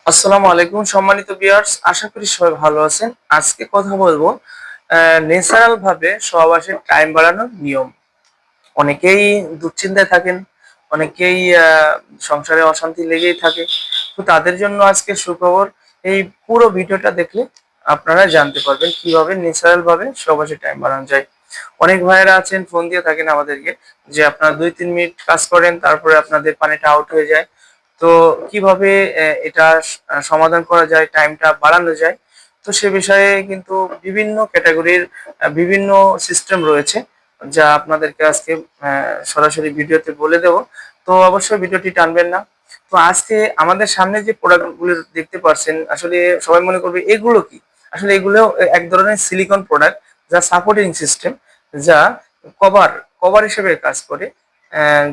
আসসালামু আলাইকুম সম্মানিত ভিউয়ার্স, আশা করি সবাই ভালো আছেন। আজকে কথা বলবো ন্যাচারাল ভাবে সহবাসের টাইম বাড়ানোর নিয়ম। অনেকেই দুশ্চিন্তায় থাকেন, অনেকেই সংসারে অশান্তি লেগেই থাকে। তো তাদের জন্য আজকে সুখবর, এই পুরো ভিডিওটা দেখলে আপনারা জানতে পারবেন কিভাবে ন্যাচারাল ভাবে সহবাসের টাইম বাড়ানো যায়। অনেক ভাইয়েরা আছেন ফোন দিয়ে থাকেন আমাদেরকে যে আপনারা ২-৩ মিনিট কাজ করেন, তারপরে আপনাদের পানিটা আউট হয়ে যায়। তো কিভাবে এটা সমাধান করা যায়, টাইমটা বাড়ানো যায়। তো সে বিষয়ে কিন্তু বিভিন্ন ক্যাটেগরির বিভিন্ন সিস্টেম রয়েছে, যা আপনাদেরকে আজকে সরাসরি ভিডিওতে বলে দেব। তো অবশ্যই ভিডিওটি টানবেন না। তো আজকে আমাদের সামনে যে প্রোডাক্ট গুলো দেখতে পাচ্ছেন, আসলে সবাই মনে করবে এগুলো কি? আসলে এগুলো এক ধরনের সিলিকন প্রোডাক্ট, যা সাপোর্টিং সিস্টেম, যা কভার কভার হিসেবে কাজ করে।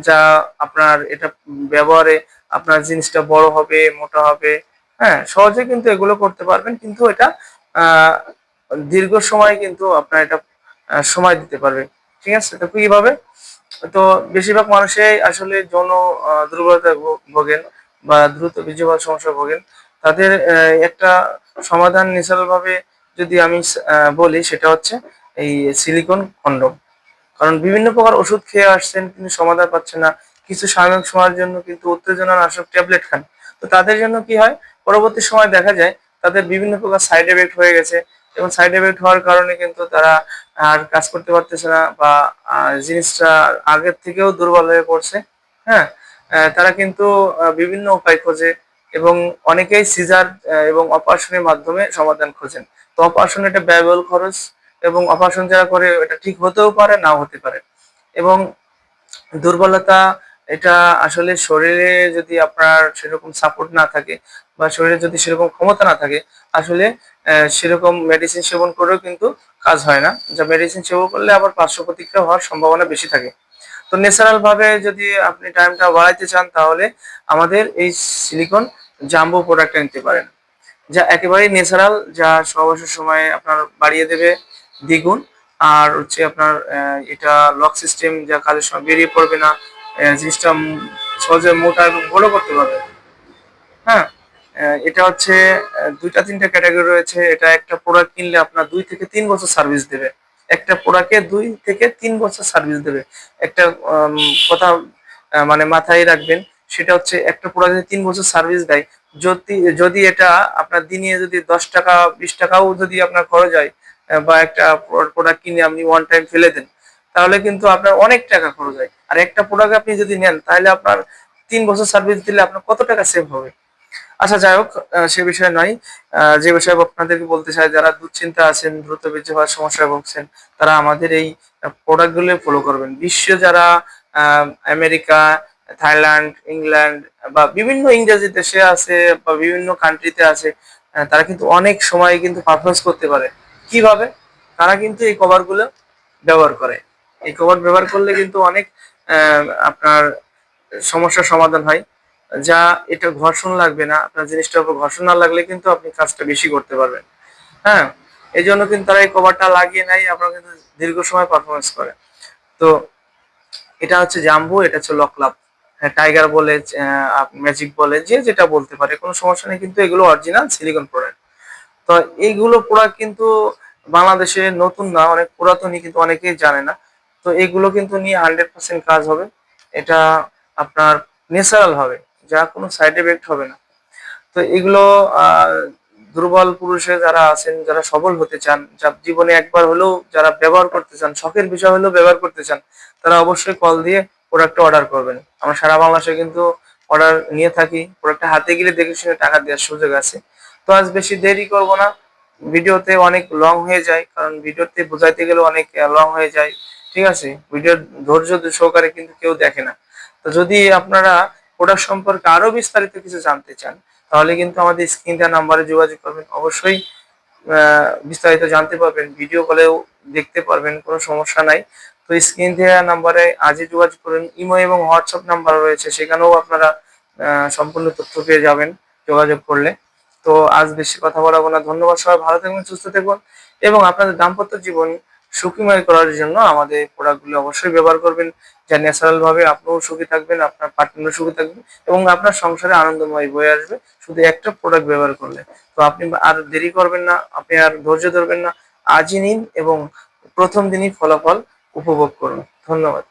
যা আপনার এটা ব্যবহারে আপনার জিনিসটা বড় হবে, মোটা হবে। হ্যাঁ, সহজে কিন্তু এগুলো করতে পারবেন। কিন্তু এটা আ দীর্ঘ সময় কিন্তু আপনার এটা সময় দিতে পারবে। ঠিক আছে? তো কিভাবে? তো বেশিরভাগ মানুষই আসলে যৌন দুর্বলতায় ভোগেন বা দ্রুত বীর্য পাওয়ার সমস্যায় ভোগেন। তাদের একটা সমাধান ন্যাচারাল ভাবে যদি আমি বলি, সেটা হচ্ছে এই সিলিকন কন্ডোম। কারণ বিভিন্ন প্রকার ওষুধ খেয়ে আসছেন কিন্তু সমাধান পাচ্ছেন না। কিছু সাময়িক সময়ের জন্য কিন্তু উত্তেজনানাশক ট্যাবলেট খান। তো তাদের জন্য কি হয়? পরবর্তী সময়ে দেখা যায় তাদের বিভিন্ন প্রকার সাইড এফেক্ট হয়ে গেছে, এবং সাইড এফেক্ট হওয়ার কারণে কিন্তু তারা আর কাজ করতে পারতেছে না, বা জিনিসটা আগের থেকেও দুর্বল হয়ে পড়ছে। হ্যাঁ? তারা কিন্তু বিভিন্ন উপায় খোঁজে, এবং অনেকেই সিজার এবং অপারেশনের মাধ্যমে সমাধান খোঁজেন। তো অপারেশন এটা ব্যয়বহুল খরচ, এবং অপারেশন যারা করে এটা ঠিক হতেও পারে, নাও হতে পারে। এবং দুর্বলতা, এটা আসলে শরীরে যদি আপনার সেরকম সাপোর্ট না থাকে, বা শরীরে যদি সেরকম ক্ষমতা না থাকে, আসলে সেরকম মেডিসিন সেবন করেও কিন্তু কাজ হয় না। যা মেডিসিন সেবন করলে আবার পার্শ্ব প্রতিক্রিয়া হওয়ার সম্ভাবনা বেশি থাকে। তো ন্যাচারাল ভাবে যদি আপনি টাইমটা বাড়াইতে চান, তাহলে আমাদের এই সিলিকন জাম্বো প্রোডাক্টটা নিতে পারেন। যা একেবারেই ন্যাচারাল, যা সহবাসের সময় আপনার বাড়িয়ে দেবে দ্বিগুণ। আর হচ্ছে আপনার এটা লক সিস্টেম, যা কাজের সময় বেরিয়ে পড়বে না। জিনিসটা সহজে মোটা এবং বড় করতে পারবে। হ্যাঁ, এটা হচ্ছে ২টা-৩টা ক্যাটাগরি রয়েছে। এটা একটা প্রোডাক্ট কিনলে আপনার ২ থেকে ৩ বছর সার্ভিস দেবে। একটা প্রোডাক্টে ২ থেকে ৩ বছর সার্ভিস দেবে। একটা আম কথা মানে মাথায় রাখবেন, সেটা হচ্ছে একটা প্রোডাক্ট যদি ৩ বছর সার্ভিস দেয়, যদি যদি এটা আপনার দিনে যদি ৳১০ ৳২০ ও যদি আপনার খরচ হয়, বা একটা প্রোডাক্ট কিনে আপনি ওয়ান টাইম ফেলে দেন, তাহলে কিন্তু আপনার অনেক টাকা খরচ হয়। আর একটা প্রোডাক্ট আপনি যদি নেন, তাহলে আপনার ৩ বছর সার্ভিস দিলে আপনার কত টাকা সেভ হবে? আচ্ছা, যাই হোক, সে বিষয়ে নয়। যে বিষয়ে আপনাদেরকে বলতে চাই, যারা দুশ্চিন্তা আছেন, দ্রুত বীর্য হওয়ার সমস্যায় ভুগছেন, তারা আমাদের এই প্রোডাক্ট গুলো ফলো করবেন। বিশ্ব যারা আ আমেরিকা, থাইল্যান্ড, ইংল্যান্ড বা বিভিন্ন ইংরেজি দেশে আছে, বা বিভিন্ন কান্ট্রিতে আছে, তারা কিন্তু অনেক সময় কিন্তু পারফরম্যান্স করতে পারে। কিভাবে? তারা কিন্তু এই কভার গুলো ব্যবহার করে। এই কভার ব্যবহার করলে কিন্তু অনেক আ আপনার সমস্যার সমাধান হয়। যা এটা ঘর্ষণ লাগবে না। আপনার জিনিসটার উপর ঘর্ষণ না লাগলে কিন্তু আপনি কাজটা বেশি করতে পারবেন। হ্যাঁ? এজন্য কিন্তু তারা এই কভারটা লাগিয়ে নেয়, আপনারা কিন্তু দীর্ঘ সময় পারফরম্যান্স করে। তো এটা হচ্ছে জাম্বো, এটা হচ্ছে লকলাভ। হ্যাঁ, টাইগার বলে, ম্যাজিক বলে, যে যেটা বলতে পারে, কোনো সমস্যা নেই। কিন্তু এগুলো অরিজিনাল সিলিকন প্রোডাক্ট। তো এইগুলো প্রোডাক্ট কিন্তু বাংলাদেশে নতুন না, অনেক পুরাতনই, কিন্তু অনেকেই জানে না। তো এগুলো কিন্তু নিয়ে 100% কাজ হবে। এটা আপনার ন্যাচারাল হবে, যা কোনো সাইড এফেক্ট হবে না। তো এগুলো দুর্বল পুরুষে যারা আছেন, যারা সবল হতে চান, জীবনে একবার হলেও যারা ব্যবহার করতে চান, শখের বিষয় হলেও ব্যবহার করতে চান, তারা অবশ্যই কল দিয়ে প্রোডাক্টটা অর্ডার করবেন। আমরা সারা বাংলাদেশে কিন্তু অর্ডার নিয়ে থাকি। প্রোডাক্টটা হাতে গেলে দেখে শুনে টাকা দেওয়ার সুযোগ আছে। তো আজ বেশি দেরি করব না। ভিডিওতে অনেক লং হয়ে যায়, কারণ ভিডিওতে বোঝাইতে গেলে অনেক লং হয়ে যায়। ঠিক আছে? ভিডিও ধৈর্য সহকারে কিন্তু কেউ দেখে না। তো যদি আপনারা প্রোডাক্ট সম্পর্কে আরো বিস্তারিত কিছু জানতে চান, তাহলে কিন্তু আমাদের স্ক্রিন দেওয়া নাম্বারে যোগাযোগ করবেন। অবশ্যই বিস্তারিত জানতে পারবেন। ভিডিও কলেও দেখতে পারবেন, কোনো সমস্যা নাই। তো স্ক্রিন দেওয়া নাম্বারে আজই যোগাযোগ করুন। ইমো এবং হোয়াটসঅ্যাপ নাম্বার রয়েছে, সেখানেও আপনারা সম্পূর্ণ তথ্য পেয়ে যাবেন যোগাযোগ করলে। তো আজ বেশি কথা বাড়াবো না। ধন্যবাদ। সবাই ভালো থাকবেন, সুস্থ থাকবেন, এবং আপনাদের দাম্পত্য জীবন সুখীময় করার জন্য আমাদের প্রোডাক্টগুলো অবশ্যই ব্যবহার করবেন, যা ন্যাচারাল ভাবে আপনিও সুখী থাকবেন, আপনার পার্টনারও সুখী থাকবে এবং আপনার সংসারে আনন্দময় বয়ে আসবে শুধু একটা প্রোডাক্ট ব্যবহার করলে। তো আপনি আর দেরি করবেন না, আপনি আর ধৈর্য ধরবেন না, আজই নিন এবং প্রথম দিনই ফলাফল উপভোগ করুন। ধন্যবাদ।